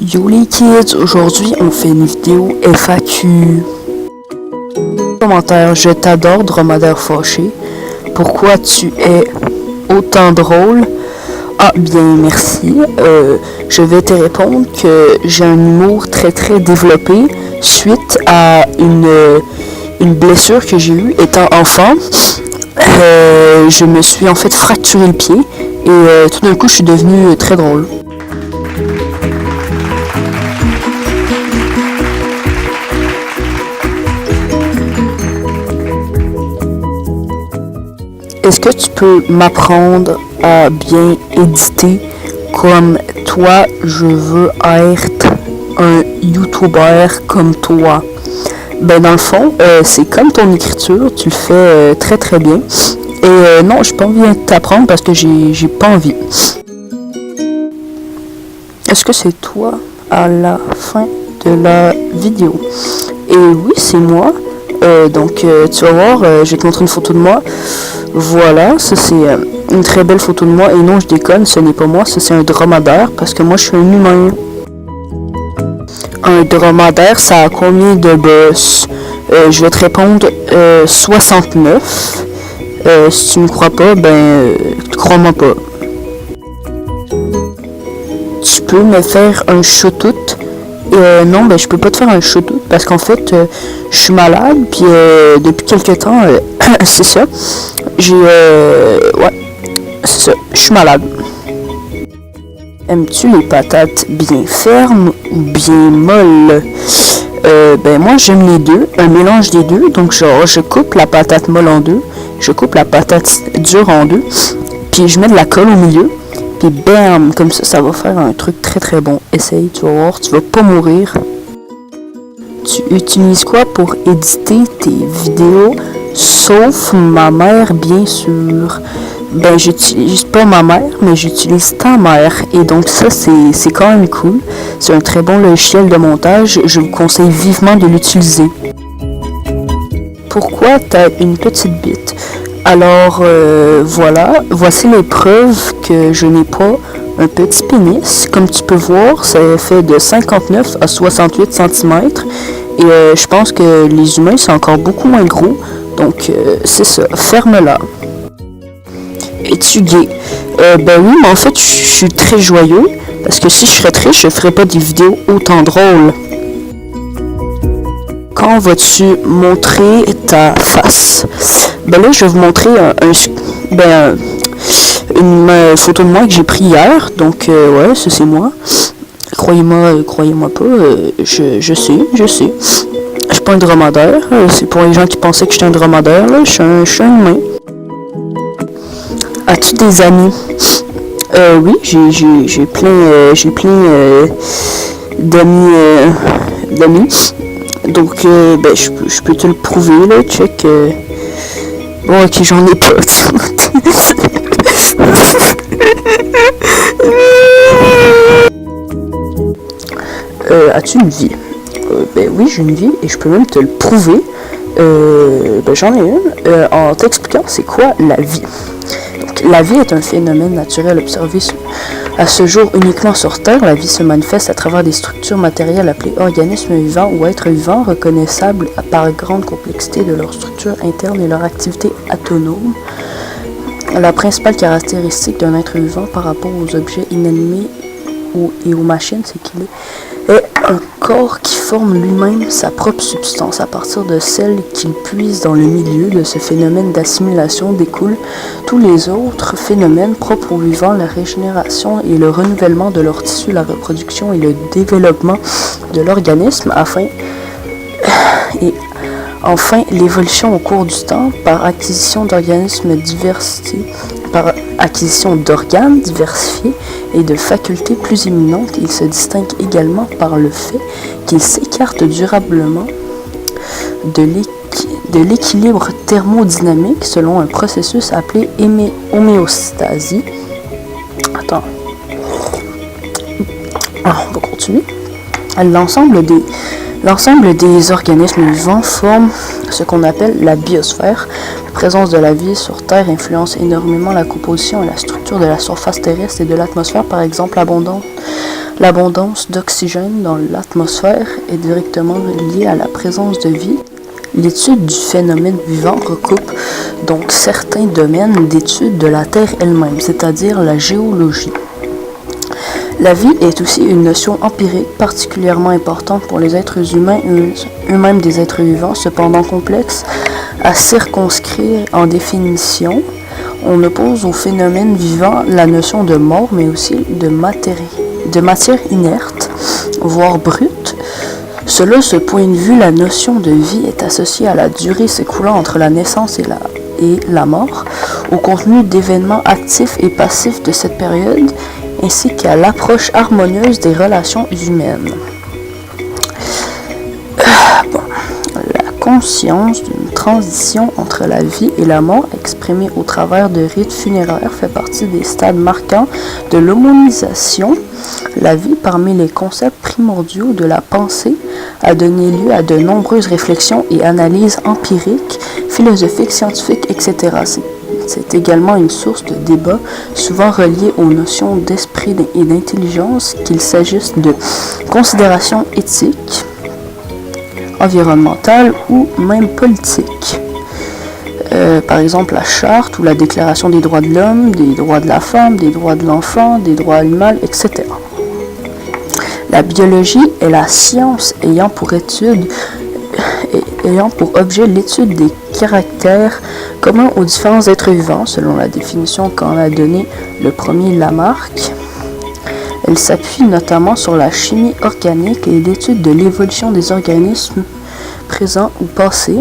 Yo les kids, aujourd'hui on fait une vidéo FAQ. Commentaire, je t'adore dromadaire fâché. Pourquoi tu es autant drôle? Ah bien merci. Je vais te répondre que j'ai un humour très développé suite à une blessure que j'ai eue étant enfant. Je me suis en fait fracturé le pied et tout d'un coup je suis devenu très drôle. Est-ce que tu peux m'apprendre à bien éditer comme toi? Je veux être un YouTuber comme toi. Ben dans le fond, c'est comme ton écriture, tu le fais très bien. Et non, j'ai pas envie de t'apprendre parce que j'ai pas envie. Est-ce que c'est toi à la fin de la vidéo? Et oui, c'est moi. Donc tu vas voir, je vais te montrer une photo de moi. Voilà, ça c'est une très belle photo de moi. Et non, je déconne, ce n'est pas moi, ça c'est un dromadaire parce que moi je suis un humain. Un dromadaire, ça a combien de bosses? Je vais te répondre 69. Si tu me crois pas, ben crois-moi pas. Tu peux me faire un shoutout? Non, ben je peux pas te faire un shoutout parce qu'en fait, je suis malade, puis depuis quelques temps, c'est ça. Ouais, c'est ça, je suis malade. Aimes-tu les patates bien fermes ou bien molles? Ben moi j'aime les deux, un mélange des deux. Donc genre je coupe la patate molle en deux, je coupe la patate dure en deux, puis je mets de la colle au milieu, puis bam, comme ça va faire un truc très bon. Essaye, tu vas voir, tu vas pas mourir. Tu utilises quoi pour éditer tes vidéos? Sauf ma mère, bien sûr. Ben, j'utilise pas ma mère, mais j'utilise ta mère. Et donc ça, c'est quand même cool. C'est un très bon logiciel de montage. Je vous conseille vivement de l'utiliser. Pourquoi t'as une petite bite? Alors, voilà. Voici les preuves que je n'ai pas un petit pénis. Comme tu peux voir, ça fait de 59 à 68 cm. Et je pense que les humains sont encore beaucoup moins gros. Donc, c'est ça. Ferme-la. Es-tu gay? Ben oui, mais en fait, je suis très joyeux. Parce que si je serais triste, je ferais pas des vidéos autant drôles. Quand vas-tu montrer ta face? Ben là, je vais vous montrer une photo de moi que j'ai pris hier. Donc, ouais, ça c'est moi. Croyez-moi pas, je sais. Je suis pas un dromadaire. C'est pour les gens qui pensaient que j'étais un dromadaire. Là. Je suis un humain. As-tu des amis? Oui, j'ai plein d'amis. Donc, ben, je peux te le prouver, là. Check. Bon, ok, j'en ai pas. As-tu une vie? Ben oui, j'ai une vie et je peux même te le prouver. Ben j'en ai une. En t'expliquant c'est quoi la vie. Donc, la vie est un phénomène naturel observé à ce jour uniquement sur Terre. La vie se manifeste à travers des structures matérielles appelées organismes vivants ou êtres vivants, reconnaissables par grande complexité de leur structure interne et leur activité autonome. La principale caractéristique d'un être vivant par rapport aux objets inanimés et aux machines, c'est qu'il est un corps qui forme lui-même sa propre substance. À partir de celle qu'il puise dans le milieu de ce phénomène d'assimilation découlent tous les autres phénomènes propres aux vivants, la régénération et le renouvellement de leur tissu, la reproduction et le développement de l'organisme, enfin l'évolution au cours du temps par acquisition d'organes diversifiés et de facultés plus éminentes. Il se distingue également par le fait qu'il s'écarte durablement de l'équilibre thermodynamique selon un processus appelé homéostasie. Attends. Alors, on va continuer. L'ensemble des organismes vivants forment ce qu'on appelle la biosphère. La présence de la vie sur Terre influence énormément la composition et la structure de la surface terrestre et de l'atmosphère. Par exemple, L'abondance d'oxygène dans l'atmosphère est directement liée à la présence de vie. L'étude du phénomène vivant recoupe donc certains domaines d'étude de la Terre elle-même, c'est-à-dire la géologie. La vie est aussi une notion empirique particulièrement importante pour les êtres humains, eux-mêmes des êtres vivants, cependant complexe à circonscrire en définition. On oppose au phénomène vivant la notion de mort, mais aussi de matière inerte, voire brute. Selon ce point de vue, la notion de vie est associée à la durée s'écoulant entre la naissance et la mort, au contenu d'événements actifs et passifs de cette période, ainsi qu'à l'approche harmonieuse des relations humaines. La conscience d'une transition entre la vie et la mort exprimée au travers de rites funéraires fait partie des stades marquants de l'homonisation. La vie, parmi les concepts primordiaux de la pensée, a donné lieu à de nombreuses réflexions et analyses empiriques, philosophiques, scientifiques, etc. C'est également une source de débat, souvent reliée aux notions d'esprit et d'intelligence, qu'il s'agisse de considérations éthiques, environnementales ou même politiques. Par exemple, la charte ou la déclaration des droits de l'homme, des droits de la femme, des droits de l'enfant, des droits animaux, etc. La biologie est la science ayant pour objet l'étude des caractères communs aux différents êtres vivants, selon la définition qu'en a donnée le premier Lamarck. Elle s'appuie notamment sur la chimie organique et l'étude de l'évolution des organismes présents ou passés,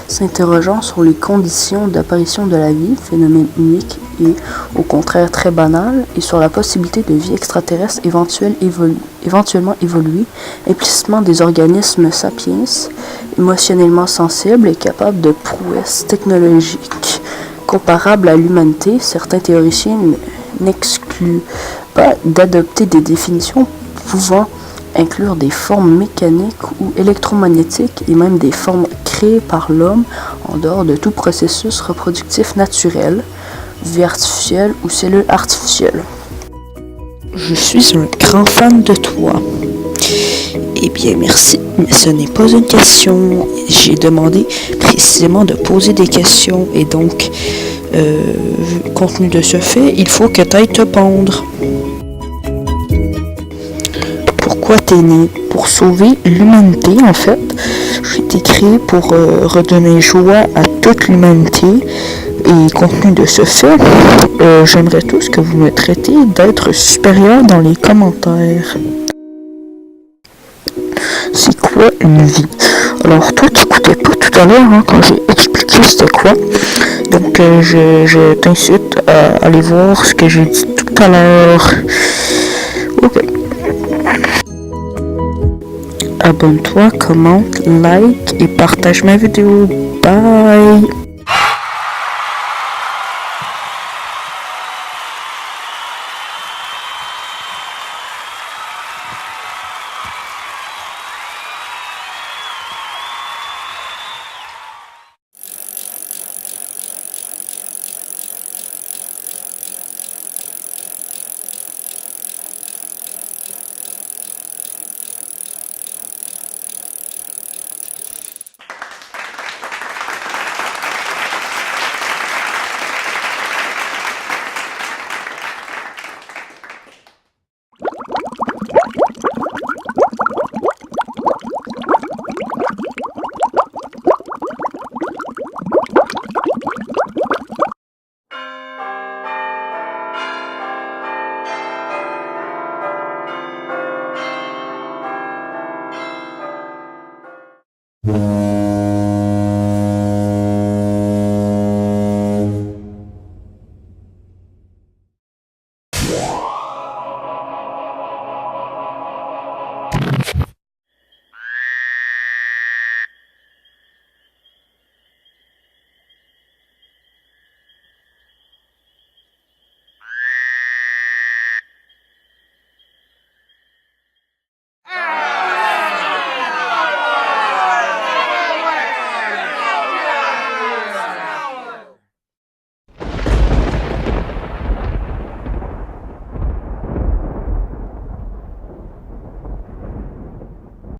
s'interrogeant sur les conditions d'apparition de la vie, phénomène unique et au contraire très banal, et sur la possibilité de vie extraterrestre éventuellement évoluée, implicitement des organismes sapiens, émotionnellement sensibles et capables de prouesses technologiques comparables à l'humanité. Certains théoriciens n'excluent pas d'adopter des définitions pouvant inclure des formes mécaniques ou électromagnétiques et même des formes créées par l'homme en dehors de tout processus reproductif naturel, vie artificielle ou cellules artificielles. Je suis un grand fan de toi. Eh bien, merci, mais ce n'est pas une question. J'ai demandé précisément de poser des questions et donc, compte tenu de ce fait, il faut que tu ailles te pendre. Pourquoi t'es né? Pour sauver l'humanité, en fait. J'ai été créé pour redonner joie à toute l'humanité. Et compte tenu de ce fait, j'aimerais tous que vous me traitiez d'être supérieur dans les commentaires. C'est quoi une vie? Alors toi, tu n'écoutais pas tout à l'heure quand j'ai expliqué c'était quoi. Donc je t'incite à aller voir ce que j'ai dit tout à l'heure. Ok. Abonne-toi, commente, like et partage ma vidéo. Bye!